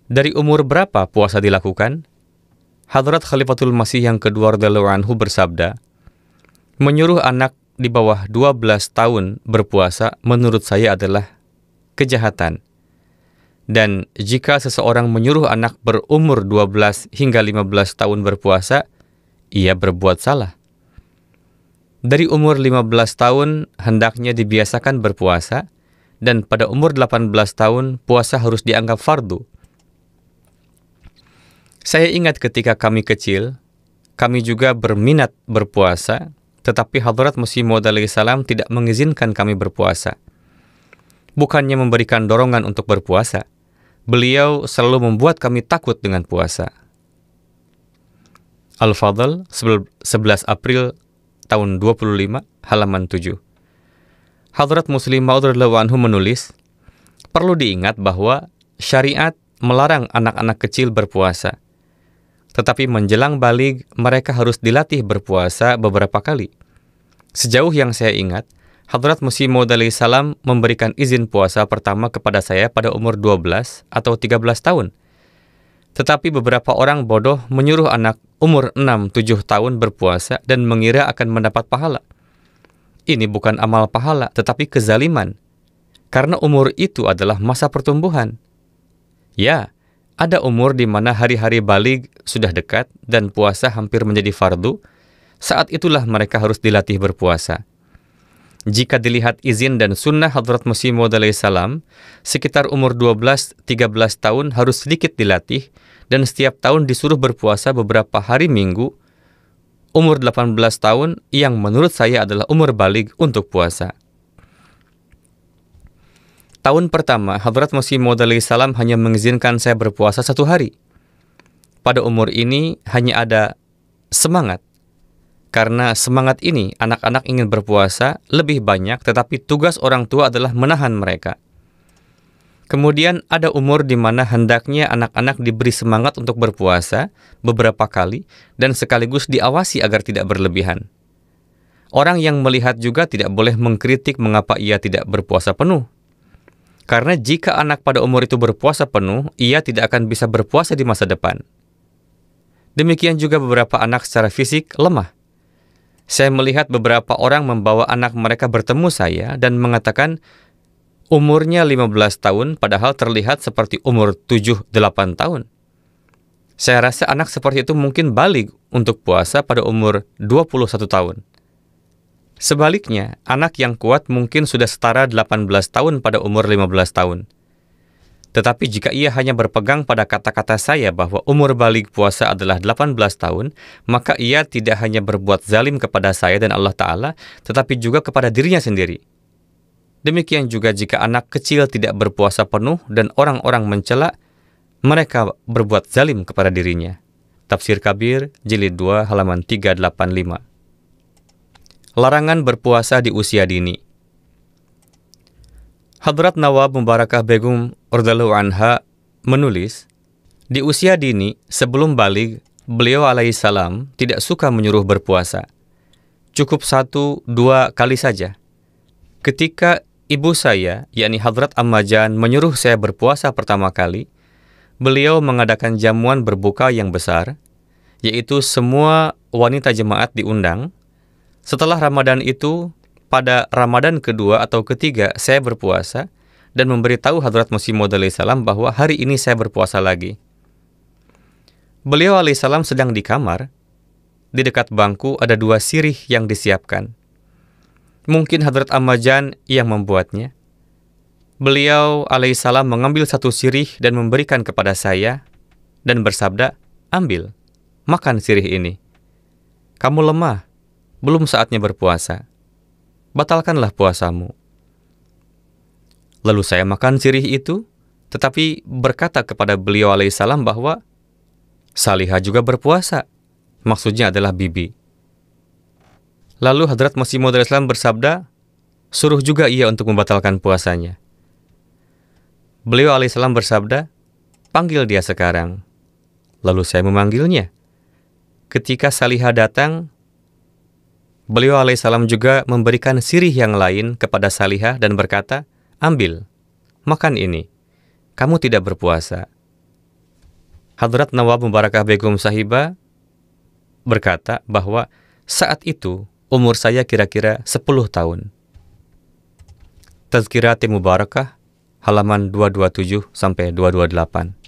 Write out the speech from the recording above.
Dari umur berapa puasa dilakukan? Hadrat Khalifatul Masih yang kedua radhiyallahu anhu bersabda, menyuruh anak di bawah 12 tahun berpuasa menurut saya adalah kejahatan. Dan jika seseorang menyuruh anak berumur 12 hingga 15 tahun berpuasa, ia berbuat salah. Dari umur 15 tahun hendaknya dibiasakan berpuasa, dan pada umur 18 tahun puasa harus dianggap fardu. Saya ingat ketika kami kecil, kami juga berminat berpuasa, tetapi Hadrat Masih Maud alaihi salam tidak mengizinkan kami berpuasa. Bukannya memberikan dorongan untuk berpuasa, beliau selalu membuat kami takut dengan puasa. Al-Fadl, 11 April tahun 25, halaman 7. Hadrat Muslim Maud radhiyallahu anhu menulis, perlu diingat bahwa syariat melarang anak-anak kecil berpuasa. Tetapi menjelang baligh, mereka harus dilatih berpuasa beberapa kali. Sejauh yang saya ingat, Hadrat Masih Maud alaihi salam memberikan izin puasa pertama kepada saya pada umur 12 atau 13 tahun. Tetapi beberapa orang bodoh menyuruh anak umur 6-7 tahun berpuasa dan mengira akan mendapat pahala. Ini bukan amal pahala, tetapi kezaliman. Karena umur itu adalah masa pertumbuhan. Ya, ada umur di mana hari-hari baligh sudah dekat dan puasa hampir menjadi fardu. Saat itulah mereka harus dilatih berpuasa. Jika dilihat izin dan sunnah Hadrat Masih Maud alaihi salam, sekitar umur 12-13 tahun harus sedikit dilatih dan setiap tahun disuruh berpuasa beberapa hari minggu. Umur 18 tahun yang menurut saya adalah umur baligh untuk puasa. Tahun pertama, Hadrat Masih Maud alaihi salam hanya mengizinkan saya berpuasa 1 hari. Pada umur ini hanya ada semangat. Karena semangat ini, anak-anak ingin berpuasa lebih banyak, tetapi tugas orang tua adalah menahan mereka. Kemudian ada umur di mana hendaknya anak-anak diberi semangat untuk berpuasa beberapa kali dan sekaligus diawasi agar tidak berlebihan. Orang yang melihat juga tidak boleh mengkritik mengapa ia tidak berpuasa penuh. Karena jika anak pada umur itu berpuasa penuh, ia tidak akan bisa berpuasa di masa depan. Demikian juga beberapa anak secara fisik lemah. Saya melihat beberapa orang membawa anak mereka bertemu saya dan mengatakan umurnya 15 tahun padahal terlihat seperti umur 7-8 tahun. Saya rasa anak seperti itu mungkin baligh untuk puasa pada umur 21 tahun. Sebaliknya, anak yang kuat mungkin sudah setara 18 tahun pada umur 15 tahun. Tetapi jika ia hanya berpegang pada kata-kata saya bahwa umur baligh puasa adalah 18 tahun, maka ia tidak hanya berbuat zalim kepada saya dan Allah Ta'ala, tetapi juga kepada dirinya sendiri. Demikian juga jika anak kecil tidak berpuasa penuh dan orang-orang mencela, mereka berbuat zalim kepada dirinya. Tafsir Kabir, Jilid 2, halaman 385. Larangan berpuasa di usia dini. Hadrat Nawab Mubarakah Begum radhiyallahu anha menulis, di usia dini sebelum baligh, beliau alaihi salam tidak suka menyuruh berpuasa. Cukup 1-2 kali saja. Ketika ibu saya, yakni Hadrat Ammajan, menyuruh saya berpuasa pertama kali, beliau mengadakan jamuan berbuka yang besar, yaitu semua wanita jemaat diundang. Setelah Ramadan itu, pada Ramadan kedua atau ketiga, saya berpuasa dan memberitahu Hadrat Masih Maud alaihi salam bahwa hari ini saya berpuasa lagi. Beliau alaihi salam sedang di kamar. Di dekat bangku ada 2 sirih yang disiapkan. Mungkin Hadrat Ammajan yang membuatnya. Beliau alaihi salam mengambil 1 sirih dan memberikan kepada saya dan bersabda, ambil, makan sirih ini. Kamu lemah, belum saatnya berpuasa. Batalkanlah puasamu. Lalu saya makan sirih itu, tetapi berkata kepada beliau alaihissalam bahwa Salihah juga berpuasa. Maksudnya adalah bibi. Lalu Hadrat Masih Maud alaihi salam bersabda, suruh juga ia untuk membatalkan puasanya. Beliau alaihissalam bersabda, panggil dia sekarang. Lalu saya memanggilnya. Ketika Salihah datang, beliau alaihissalam juga memberikan sirih yang lain kepada Salihah dan berkata, ambil, makan ini. Kamu tidak berpuasa. Hadrat Nawab Mubarakah Begum Sahibah berkata bahwa saat itu umur saya kira-kira 10 tahun. Tazkirati Mubarakah, halaman 227 sampai 228.